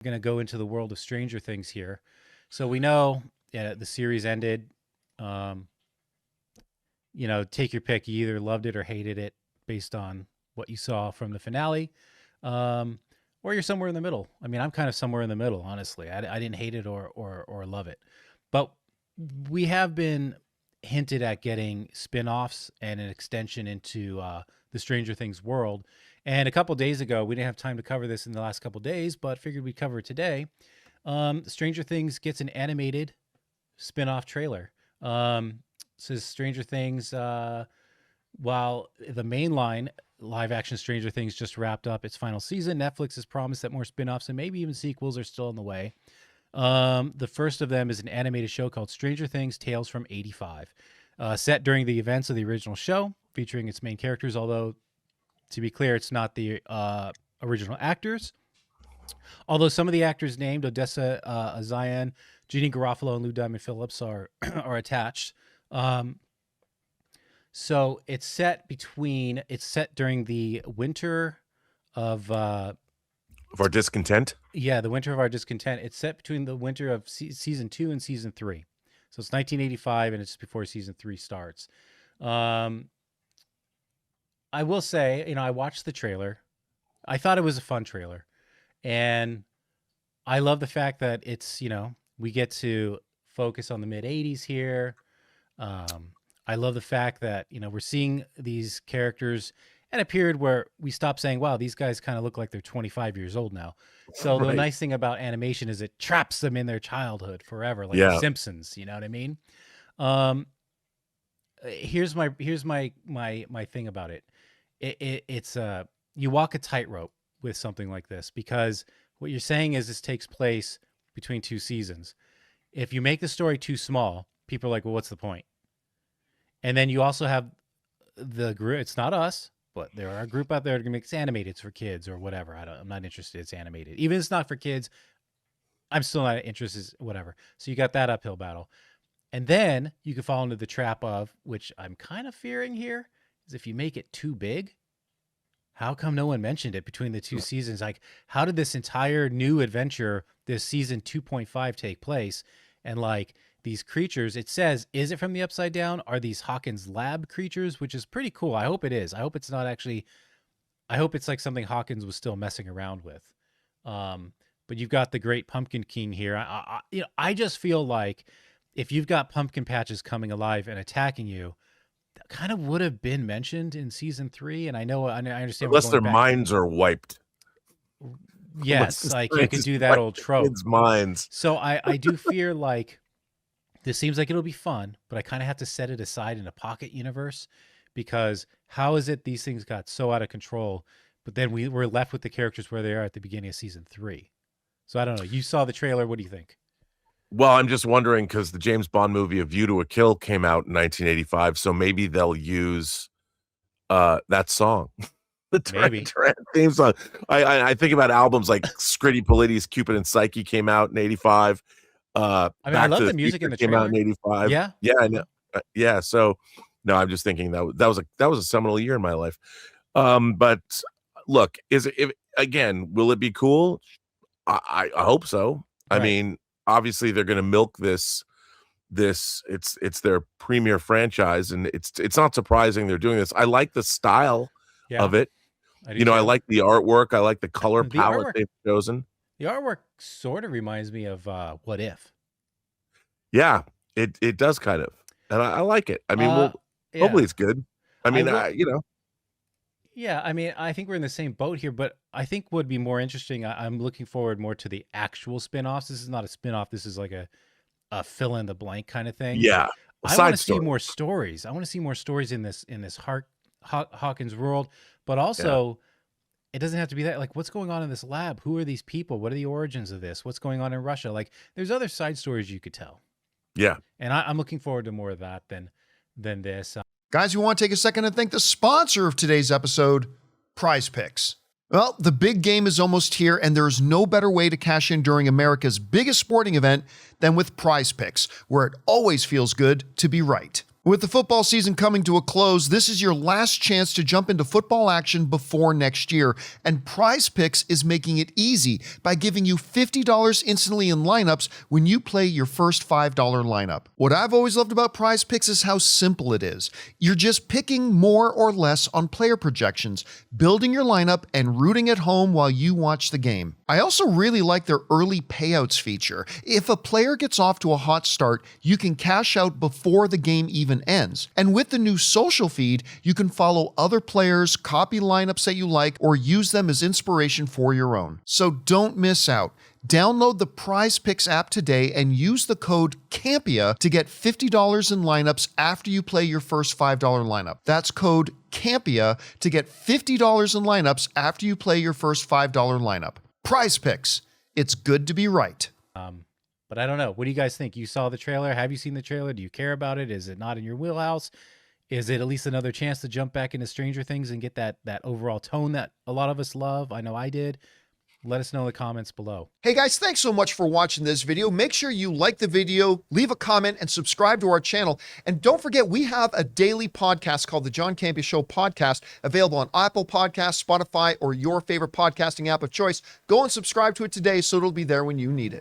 Going to go into the world of Stranger Things here. So we know the series ended. Take your pick. You either loved it or hated it based on what you saw from the finale, or you're somewhere in the middle. I mean, I'm kind of somewhere in the middle, honestly. I didn't hate it or love it. But we have been hinted at getting spin-offs and an extension into the Stranger Things world. And a couple days ago, we didn't have time to cover this in the last couple days, but figured we'd cover it today. Stranger Things gets an animated spin-off trailer. Says Stranger Things, while the mainline live-action Stranger Things just wrapped up its final season, Netflix has promised that more spin-offs and maybe even sequels are still on the way. The first of them is an animated show called Stranger Things Tales from '85, set during the events of the original show, featuring its main characters, although, to be clear, it's not the original actors. Although some of the actors named, Odessa Azian, Jeannie Garofalo, and Lou Diamond Phillips are attached. So it's set during the winter of our discontent. Yeah, the winter of our discontent. It's set between the winter of season 2 and season 3. So it's 1985, and it's before season 3 starts. I will say, I watched the trailer. I thought it was a fun trailer. And I love the fact that it's, we get to focus on the mid-'80s here. I love the fact that, we're seeing these characters at a period where we stop saying, wow, these guys kind of look like they're 25 years old now. So The nice thing about animation is it traps them in their childhood forever, like The Simpsons, you know what I mean? Here's my thing about it. It's you walk a tightrope with something like this, because what you're saying is this takes place between 2 seasons. If you make the story too small, people are like, well, what's the point? And then you also have the group. It's not us, but there are a group out there that can make it animated. It's for kids or whatever. I'm not interested. It's animated. Even if it's not for kids, I'm still not interested. Whatever. So you got that uphill battle. And then you can fall into the trap of, which I'm kind of fearing here, is if you make it too big, how come no one mentioned it between the 2 seasons? Like, how did this entire new adventure, this season 2.5, take place? And like these creatures, it says, is it from the Upside Down? Are these Hawkins lab creatures? Which is pretty cool. I hope it is. I hope it's not actually, I hope it's like something Hawkins was still messing around with. But you've got the Great Pumpkin King here. I just feel like if you've got pumpkin patches coming alive and attacking you, that kind of would have been mentioned in season 3. And I understand. Unless their minds are wiped. Yes, like you could do that old trope. Kids' minds. So I do fear like this seems like it'll be fun, but I kind of have to set it aside in a pocket universe, because how is it these things got so out of control, but then we're left with the characters where they are at the beginning of season 3. So I don't know. You saw the trailer. What do you think? Well, I'm just wondering, because the James Bond movie A View to a Kill came out in 1985, so maybe they'll use that song. The theme song. I think about albums like Scritti Politti, Cupid and Psyche came out in 85. I love the music in the trailer. Came out in 85. Yeah, I know. Yeah, so no, I'm just thinking that was a seminal year in my life. But look, will it be cool? I hope so. Right. I mean, obviously they're going to milk this. It's their premier franchise, and it's not surprising they're doing this. I like the style of it. I like the artwork. I like the color palette they've chosen. The artwork sort of reminds me of What If. Yeah, it does kind of, and I like it. I mean, hopefully it's good. I mean, Yeah, I mean, I think we're in the same boat here, but I think what would be more interesting, I'm looking forward more to the actual spin-offs. This is not a spin-off. This is like a fill-in-the-blank kind of thing. Yeah, I want to see more stories. I want to see more stories in this Hawkins world, but also it doesn't have to be that. Like, what's going on in this lab? Who are these people? What are the origins of this? What's going on in Russia? Like, there's other side stories you could tell. Yeah, and I'm looking forward to more of that than this. Guys, we want to take a second to thank the sponsor of today's episode, PrizePicks. Well, the big game is almost here, and there's no better way to cash in during America's biggest sporting event than with PrizePicks, where it always feels good to be right. With the football season coming to a close, this is your last chance to jump into football action before next year, and PrizePicks is making it easy by giving you $50 instantly in lineups when you play your first $5 lineup. What I've always loved about PrizePicks is how simple it is. You're just picking more or less on player projections, building your lineup, and rooting at home while you watch the game. I also really like their early payouts feature. If a player gets off to a hot start, you can cash out before the game even ends. And with the new social feed, you can follow other players, copy lineups that you like, or use them as inspiration for your own. So don't miss out. Download the PrizePicks app today and use the code Campea to get $50 in lineups after you play your first $5 lineup. That's code Campea to get $50 in lineups after you play your first $5 lineup. PrizePicks. It's good to be right. But I don't know. What do you guys think? You saw the trailer. Have you seen the trailer? Do you care about it? Is it not in your wheelhouse? Is it at least another chance to jump back into Stranger Things and get that overall tone that a lot of us love? I know I did. Let us know in the comments below. Hey guys, thanks so much for watching this video. Make sure you like the video, leave a comment, and subscribe to our channel. And don't forget, we have a daily podcast called the John Campea Show podcast, available on Apple Podcasts, Spotify, or your favorite podcasting app of choice. Go and subscribe to it today so it'll be there when you need it.